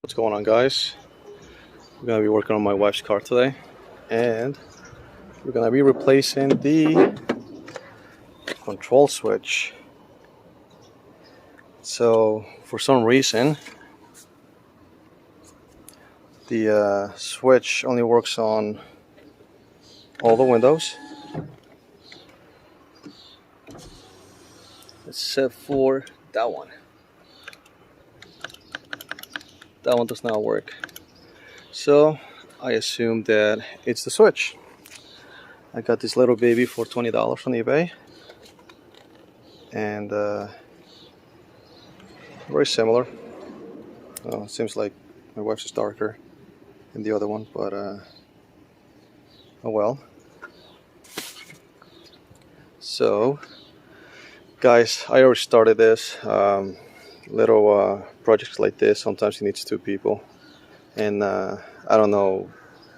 What's going on, guys? We're gonna be working on my wife's car today, and we're gonna be replacing the control switch. So for some reason the switch only works on all the windows except for that one. That one does not work, so I assume that it's the switch. I got this little baby for $20 on eBay, and very similar. It seems like my wife's is darker than the other one, but oh well. So guys, I already started this. Little projects like this, sometimes it needs two people, and I don't know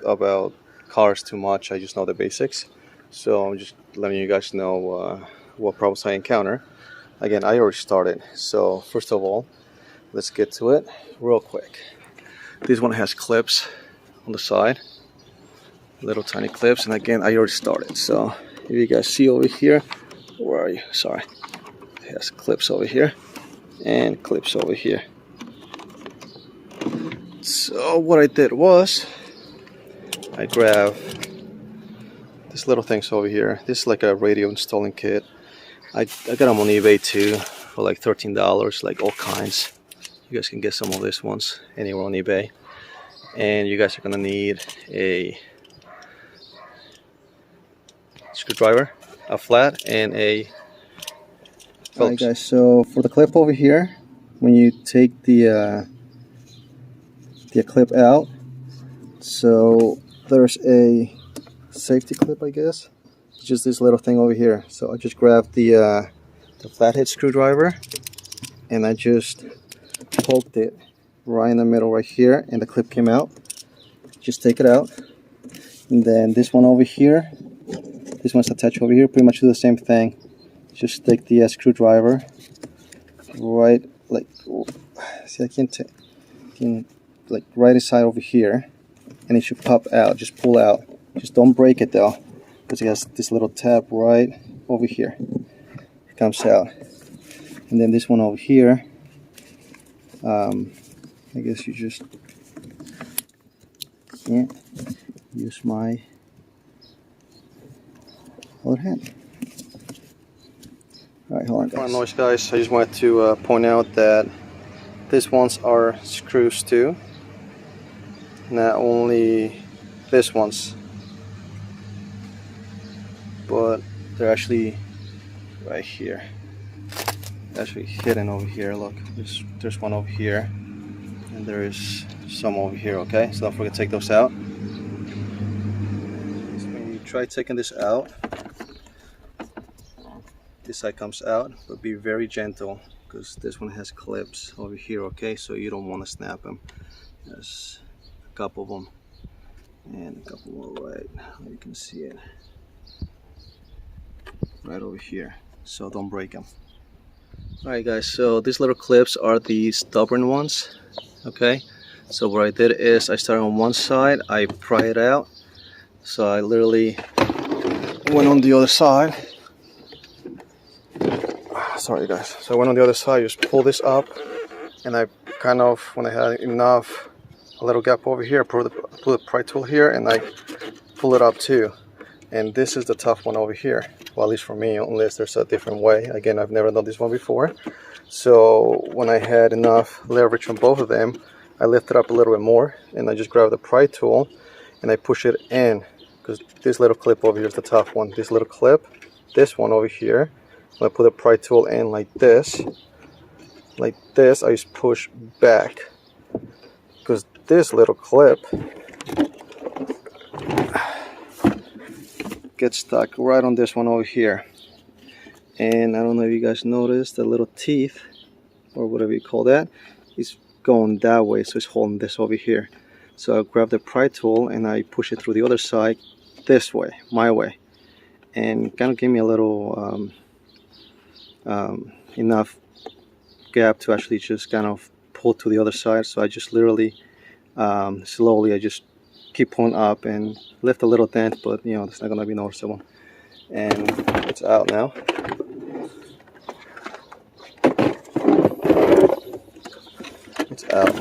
about cars too much. I just know the basics, so I'm just letting you guys know what problems I encounter. Again, I already started, so first of all, let's get to it real quick. This one has clips on the side, little tiny clips, and again, I already started. So if you guys see over here, where are you? Sorry, it has clips over here and clips over here. So what I did was I grabbed this little things over here. This is like a radio installing kit. I got them on eBay too for like $13, like all kinds. You guys can get some of these ones anywhere on eBay. And you guys are gonna need a screwdriver, a flat, and a Phillips. Alright guys, so for the clip over here, when you take the clip out, so there's a safety clip, I guess. It's just this little thing over here. So I just grabbed the flathead screwdriver and I just poked it right in the middle right here, and the clip came out. Just take it out, and then this one over here, this one's attached over here. Pretty much do the same thing. Just stick the screwdriver right, like, see, I can like right inside over here, and it should pop out. Just pull out. Just don't break it though, because it has this little tab right over here. It comes out, and then this one over here. I guess you just can't use my other hand. Alright, hold on guys. Noise guys, I just wanted to point out that these ones are screws too. Not only this ones, but they're actually right here. Actually hidden over here. Look, there's one over here, and there is some over here. Okay, so don't forget to take those out. So when you try taking this out, this side comes out, but be very gentle because this one has clips over here. Okay, so you don't want to snap them. There's a couple of them and a couple more right, you can see it right over here, so don't break them. Alright guys, so these little clips are the stubborn ones. Okay, so what I did is I started on one side, I pry it out, so I literally went on the other side. Sorry guys, so I went on the other side, just pull this up, and I kind of, when I had enough, a little gap over here, put the pry tool here, and I pull it up too. And this is the tough one over here, well, at least for me, unless there's a different way. Again, I've never done this one before. So when I had enough leverage on both of them, I lifted up a little bit more, and I just grabbed the pry tool and I push it in, because this little clip over here is the tough one. This little clip, this one over here, when I put the pry tool in like this, I just push back, because this little clip gets stuck right on this one over here. And I don't know if you guys noticed the little teeth, or whatever you call that, is going that way, so it's holding this over here. So I grab the pry tool and I push it through the other side this way, my way, and kind of give me a little enough gap to actually just kind of pull to the other side, so I just literally slowly I just keep pulling up and left a little dent, but you know, it's not gonna be noticeable. And it's out now. It's out.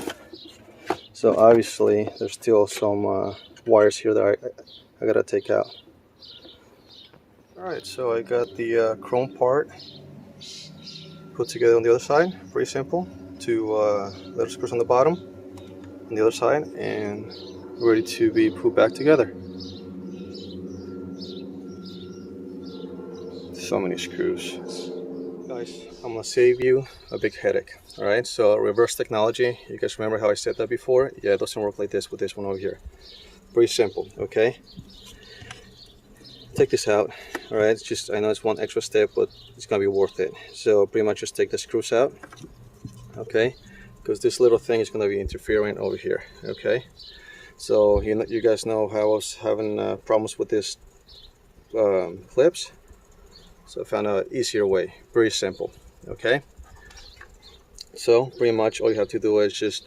So obviously there's still some wires here that I gotta take out. Alright, so I got the chrome part put together on the other side. Pretty simple. Two little screws on the bottom, on the other side, and ready to be put back together. So many screws. Guys, I'm gonna save you a big headache. Alright, so reverse technology. You guys remember how I said that before? Yeah, it doesn't work like this with this one over here. Pretty simple, okay? Take this out. Alright, it's just, I know it's one extra step, but it's gonna be worth it. So pretty much just take the screws out, okay? Because this little thing is gonna be interfering over here, okay? So you guys know how I was having problems with this clips. So I found an easier way. Pretty simple, okay? So pretty much all you have to do is just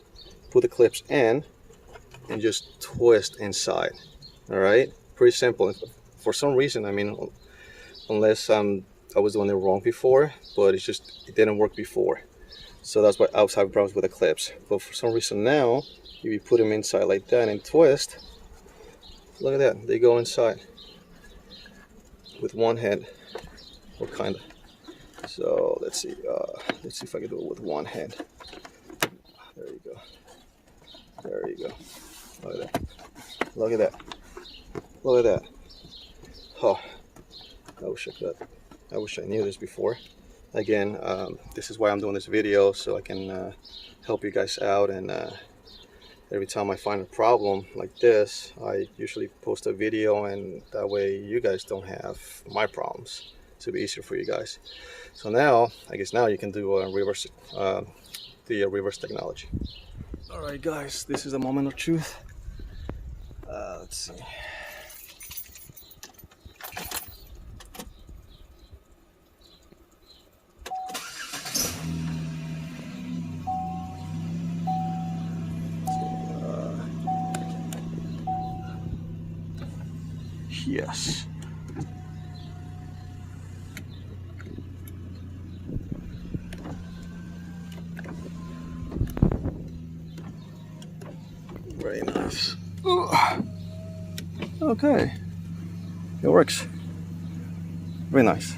put the clips in and just twist inside. Alright, pretty simple. For some reason, I mean, unless I was doing it wrong before, but it didn't work before. So that's why I was having problems with the clips. But for some reason now, if you put them inside like that and twist, look at that, they go inside with one hand, or kind of. So let's see if I can do it with one hand. There you go. There you go. Look at that. Look at that. Look at that. Oh, I wish I knew this before. Again, this is why I'm doing this video, so I can help you guys out. And every time I find a problem like this, I usually post a video, and that way you guys don't have my problems. To be easier for you guys. So now, I guess now you can do reverse technology. All right, guys, this is the moment of truth. Let's see. Yes. Very nice. Okay, it works. Very nice.